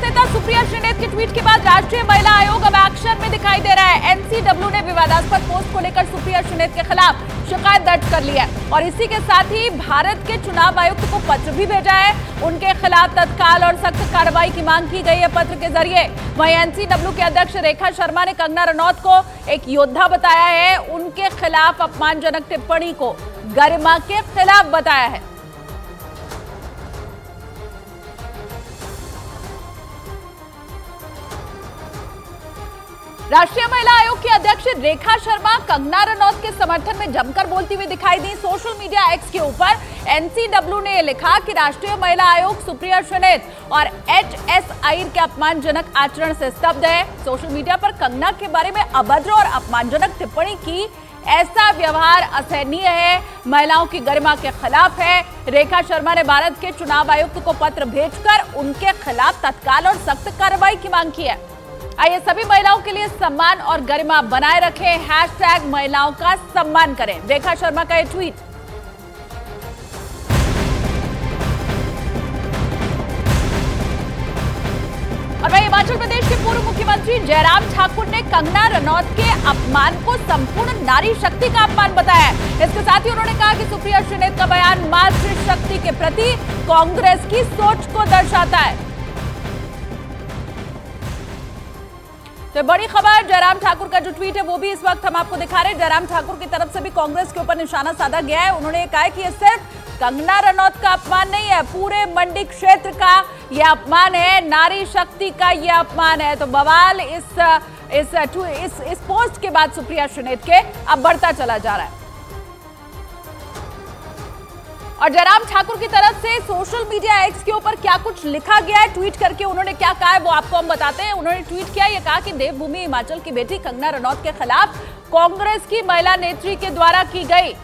नेता सुप्रिया श्रीनेत के ट्वीट के बाद राष्ट्रीय महिला आयोग अब एक्शन में दिखाई दे रहा है। एनसीडब्ल्यू ने विवादास्पद पोस्ट को लेकर सुप्रिया श्रीनेत के खिलाफ शिकायत दर्ज कर ली है और इसी के साथ ही भारत के चुनाव आयुक्त को पत्र भी भेजा है। उनके खिलाफ तत्काल और सख्त कार्रवाई की मांग की गई है पत्र के जरिए। वहीं एनसीडब्ल्यू के अध्यक्ष रेखा शर्मा ने कंगना रनौत को एक योद्धा बताया है। उनके खिलाफ अपमानजनक टिप्पणी को गरिमा के खिलाफ बताया है। राष्ट्रीय महिला आयोग की अध्यक्ष रेखा शर्मा कंगना रनौत के समर्थन में जमकर बोलती हुई दिखाई दी। सोशल मीडिया एक्स के ऊपर एनसीडब्ल्यू ने लिखा कि राष्ट्रीय महिला आयोग सुप्रिया श्रीनेत और एचएस अय्यर के अपमानजनक आचरण से स्तब्ध है। सोशल मीडिया पर कंगना के बारे में अभद्र और अपमानजनक टिप्पणी की, ऐसा व्यवहार असहनीय है, महिलाओं की गरिमा के खिलाफ है। रेखा शर्मा ने भारत के चुनाव आयुक्त को पत्र भेजकर उनके खिलाफ तत्काल और सख्त कार्रवाई की मांग की है। आइए सभी महिलाओं के लिए सम्मान और गरिमा बनाए रखें, हैशटैग महिलाओं का सम्मान करें, रेखा शर्मा का ये ट्वीट। और वहीं हिमाचल प्रदेश के पूर्व मुख्यमंत्री जयराम ठाकुर ने कंगना रनौत के अपमान को संपूर्ण नारी शक्ति का अपमान बताया है। इसके साथ ही उन्होंने कहा कि सुप्रिया श्रीनेत का बयान मातृशक्ति के प्रति कांग्रेस की सोच को दर्शाता है। तो बड़ी खबर, जयराम ठाकुर का जो ट्वीट है वो भी इस वक्त हम आपको दिखा रहे हैं। जयराम ठाकुर की तरफ से भी कांग्रेस के ऊपर निशाना साधा गया है। उन्होंने कहा है कि ये सिर्फ कंगना रनौत का अपमान नहीं है, पूरे मंडी क्षेत्र का ये अपमान है, नारी शक्ति का ये अपमान है। तो बवाल इस पोस्ट के बाद सुप्रिया श्रीनेत के अब बढ़ता चला जा रहा है। और जयराम ठाकुर की तरफ से सोशल मीडिया एक्स के ऊपर क्या कुछ लिखा गया है, ट्वीट करके उन्होंने क्या कहा है वो आपको हम बताते हैं। उन्होंने ट्वीट किया, ये कहा कि देवभूमि हिमाचल की बेटी कंगना रनौत के खिलाफ कांग्रेस की महिला नेत्री के द्वारा की गई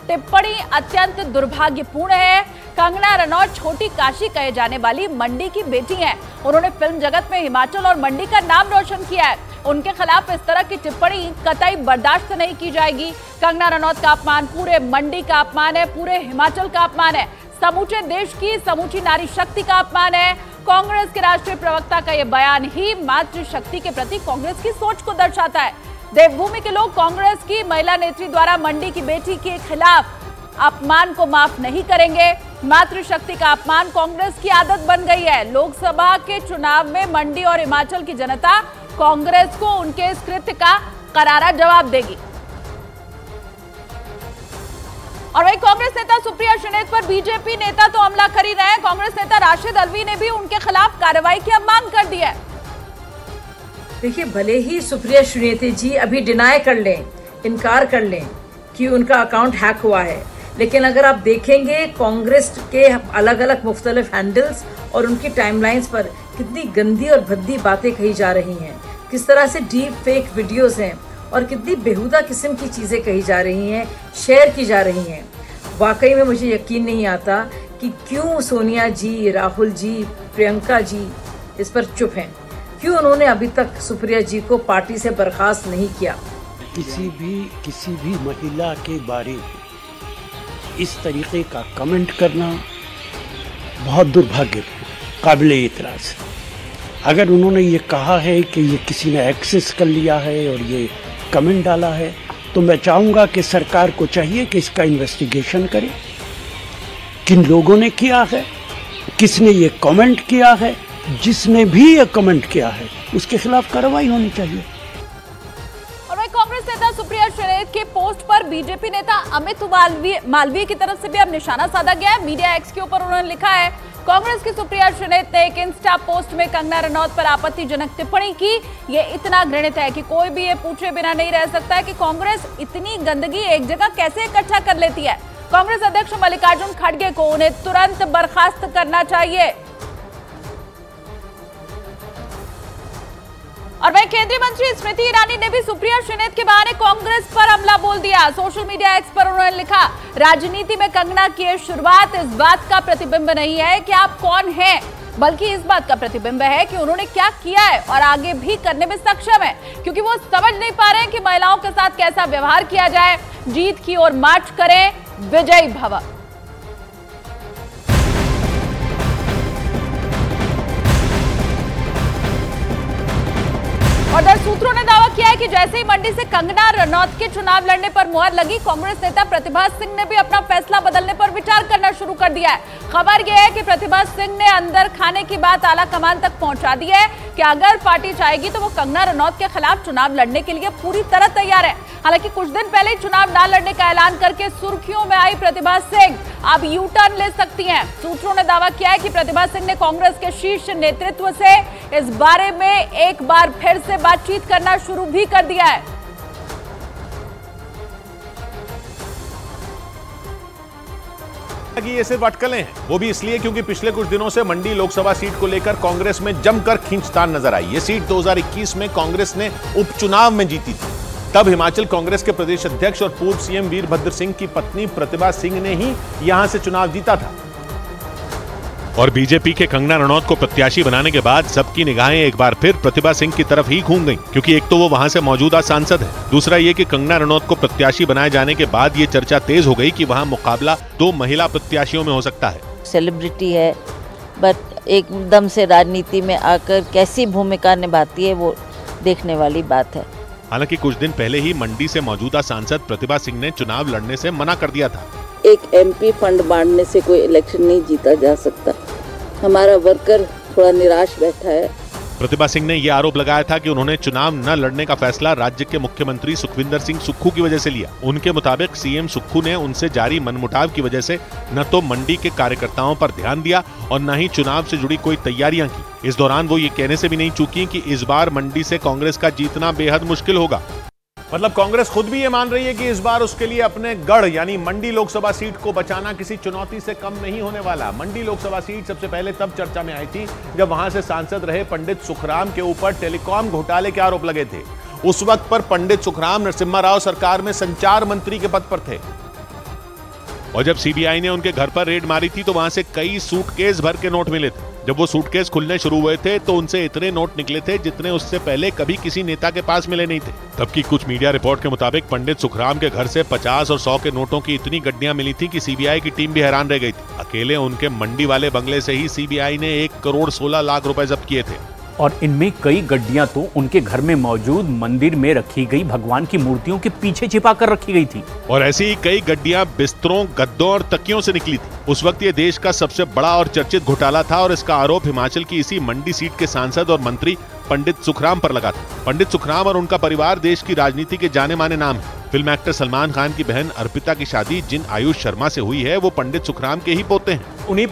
टिप्पणी अत्यंत दुर्भाग्यपूर्ण है। कंगना रनौत छोटी काशी कहे जाने वाली मंडी की बेटी हैं। उन्होंने फिल्म जगत में हिमाचल और मंडी का नाम रोशन किया है। उनके खिलाफ इस तरह की टिप्पणी कतई बर्दाश्त नहीं की जाएगी। कंगना रनौत का अपमान पूरे मंडी का अपमान है, पूरे हिमाचल का अपमान है, समूचे देश की समूची नारी शक्ति का अपमान है। कांग्रेस के राष्ट्रीय प्रवक्ता का यह बयान ही मातृशक्ति के प्रति कांग्रेस की सोच को दर्शाता है। देवभूमि के लोग कांग्रेस की महिला नेत्री द्वारा मंडी की बेटी के खिलाफ अपमान को माफ नहीं करेंगे। मातृशक्ति का अपमान कांग्रेस की आदत बन गई है। लोकसभा के चुनाव में मंडी और हिमाचल की जनता कांग्रेस को उनके इस कृत्य का करारा जवाब देगी। और वहीं कांग्रेस नेता सुप्रिया श्रीनेत पर बीजेपी नेता तो हमला कर ही रहे हैं। कांग्रेस नेता राशिद अलवी ने भी उनके खिलाफ कार्रवाई की मांग कर दी है। देखिए, भले ही सुप्रिया श्रीनेत जी अभी डिनाई कर लें, इनकार कर लें कि उनका अकाउंट हैक हुआ है, लेकिन अगर आप देखेंगे कांग्रेस के अलग अलग मुख्तलिफ हैंडल्स और उनकी टाइमलाइंस पर कितनी गंदी और भद्दी बातें कही जा रही हैं, किस तरह से डीप फेक वीडियोस हैं और कितनी बेहुदा किस्म की चीज़ें कही जा रही हैं, शेयर की जा रही हैं। वाकई में मुझे यकीन नहीं आता कि क्यों सोनिया जी, राहुल जी, प्रियंका जी इस पर चुप हैं, क्यों उन्होंने अभी तक सुप्रिया जी को पार्टी से बर्खास्त नहीं किया। किसी भी महिला के बारे में इस तरीके का कमेंट करना बहुत दुर्भाग्यपूर्ण, काबिल एतराज़ है। अगर उन्होंने ये कहा है कि ये किसी ने एक्सेस कर लिया है और ये कमेंट डाला है, तो मैं चाहूँगा कि सरकार को चाहिए कि इसका इन्वेस्टिगेशन करे, किन लोगों ने किया है, किसने ये कमेंट किया है, जिसने भी ये कमेंट किया है उसके खिलाफ कार्रवाई होनी चाहिए। कांग्रेस नेता सुप्रिया श्रीनेत के पोस्ट पर बीजेपी नेता अमित मालवीय की तरफ से भी अब निशाना साधा गया है। मीडिया एक्स के ऊपर उन्होंने लिखा है, कांग्रेस की सुप्रिया श्रीनेत ने एक इंस्टा पोस्ट में कंगना रनौत पर आपत्तिजनक टिप्पणी की। ये इतना घृणित है कि कोई भी ये पूछे बिना नहीं रह सकता है कि कांग्रेस इतनी गंदगी एक जगह कैसे इकट्ठा कर लेती है। कांग्रेस अध्यक्ष मल्लिकार्जुन खड़गे को उन्हें तुरंत बर्खास्त करना चाहिए। और वहीं केंद्रीय मंत्री स्मृति ईरानी ने भी सुप्रिया श्रीनेत के बहाने कांग्रेस पर हमला बोल दिया। सोशल मीडिया एक्स पर उन्होंने लिखा, राजनीति में कंगना की शुरुआत इस बात का प्रतिबिंब नहीं है कि आप कौन हैं, बल्कि इस बात का प्रतिबिंब है कि उन्होंने क्या किया है और आगे भी करने में सक्षम है, क्योंकि वो समझ नहीं पा रहे हैं कि महिलाओं के साथ कैसा व्यवहार किया जाए। जीत की ओर मार्च करें, विजयी भव। सूत्रों ने दावा किया है कि जैसे ही मंडी से कंगना रनौत के चुनाव लड़ने पर मुहर लगी, कांग्रेस नेता प्रतिभा सिंह ने भी अपना फैसला बदलने पर विचार करना शुरू कर दिया है। खबर यह है कि प्रतिभा सिंह ने अंदर खाने की बात आला कमान तक पहुंचा दी है कि अगर पार्टी चाहेगी तो वो कंगना रनौत के खिलाफ चुनाव लड़ने के लिए पूरी तरह तैयार है। हालांकि कुछ दिन पहले चुनाव न लड़ने का ऐलान करके सुर्खियों में आई प्रतिभा सिंह अब यू टर्न ले सकती हैं। सूत्रों ने दावा किया है कि प्रतिभा सिंह ने कांग्रेस के शीर्ष नेतृत्व से इस बारे में एक बार फिर से बातचीत करना शुरू भी कर दिया है। कि ये सिर्फ अटकलें हैं, वो भी इसलिए क्योंकि पिछले कुछ दिनों से मंडी लोकसभा सीट को लेकर कांग्रेस में जमकर खींचतान नजर आई। ये सीट 2021 में कांग्रेस ने उपचुनाव में जीती थी। तब हिमाचल कांग्रेस के प्रदेश अध्यक्ष और पूर्व सीएम वीरभद्र सिंह की पत्नी प्रतिभा सिंह ने ही यहां से चुनाव जीता था। और बीजेपी के कंगना रनौत को प्रत्याशी बनाने के बाद सबकी निगाहें एक बार फिर प्रतिभा सिंह की तरफ ही घूम गईं, क्योंकि एक तो वो वहां से मौजूदा सांसद है, दूसरा ये कि कंगना रनौत को प्रत्याशी बनाए जाने के बाद ये चर्चा तेज हो गई कि वहां मुकाबला 2 महिला प्रत्याशियों में हो सकता है। सेलिब्रिटी है, बट एकदम से राजनीति में आकर कैसी भूमिका निभाती है वो देखने वाली बात है। हालांकि कुछ दिन पहले ही मंडी से मौजूदा सांसद प्रतिभा सिंह ने चुनाव लड़ने से मना कर दिया था। एक एमपी फंड बांटने से कोई इलेक्शन नहीं जीता जा सकता। हमारा वर्कर थोड़ा निराश बैठा है। प्रतिभा सिंह ने यह आरोप लगाया था कि उन्होंने चुनाव न लड़ने का फैसला राज्य के मुख्यमंत्री सुखविंदर सिंह सुक्खू की वजह से लिया। उनके मुताबिक सीएम सुक्खू ने उनसे जारी मनमुटाव की वजह से न तो मंडी के कार्यकर्ताओं पर ध्यान दिया और न ही चुनाव से जुड़ी कोई तैयारियां की। इस दौरान वो ये कहने से भी नहीं चूकी कि इस बार मंडी से कांग्रेस का जीतना बेहद मुश्किल होगा। मतलब कांग्रेस खुद भी ये मान रही है कि इस बार उसके लिए अपने गढ़ यानी मंडी लोकसभा सीट को बचाना किसी चुनौती से कम नहीं होने वाला। मंडी लोकसभा सीट सबसे पहले तब चर्चा में आई थी जब वहां से सांसद रहे पंडित सुखराम के ऊपर टेलीकॉम घोटाले के आरोप लगे थे। उस वक्त पर पंडित सुखराम नरसिम्हा राव सरकार में संचार मंत्री के पद पर थे और जब सीबीआई ने उनके घर पर रेड मारी थी तो वहां से कई सूटकेस भर के नोट मिले थे। जब वो सूटकेस खुलने शुरू हुए थे तो उनसे इतने नोट निकले थे जितने उससे पहले कभी किसी नेता के पास मिले नहीं थे। तब की कुछ मीडिया रिपोर्ट के मुताबिक पंडित सुखराम के घर से 50 और 100 के नोटों की इतनी गड्डियां मिली थी कि सीबीआई की टीम भी हैरान रह गई थी। अकेले उनके मंडी वाले बंगले से ही सीबीआई ने 1 करोड़ 16 लाख रुपए जब्त किए थे। और इनमें कई गड्डियां तो उनके घर में मौजूद मंदिर में रखी गई भगवान की मूर्तियों के पीछे छिपा कर रखी गई थी। और ऐसी ही कई गड्डियां बिस्तरों, गद्दों और तकियों से निकली थी। उस वक्त ये देश का सबसे बड़ा और चर्चित घोटाला था और इसका आरोप हिमाचल की इसी मंडी सीट के सांसद और मंत्री पंडित सुखराम पर लगा था। पंडित सुखराम और उनका परिवार देश की राजनीति के जाने माने नाम है। फिल्म एक्टर सलमान खान की बहन अर्पिता की शादी जिन आयुष शर्मा से हुई है वो पंडित सुखराम के ही पोते हैं। उन्हीं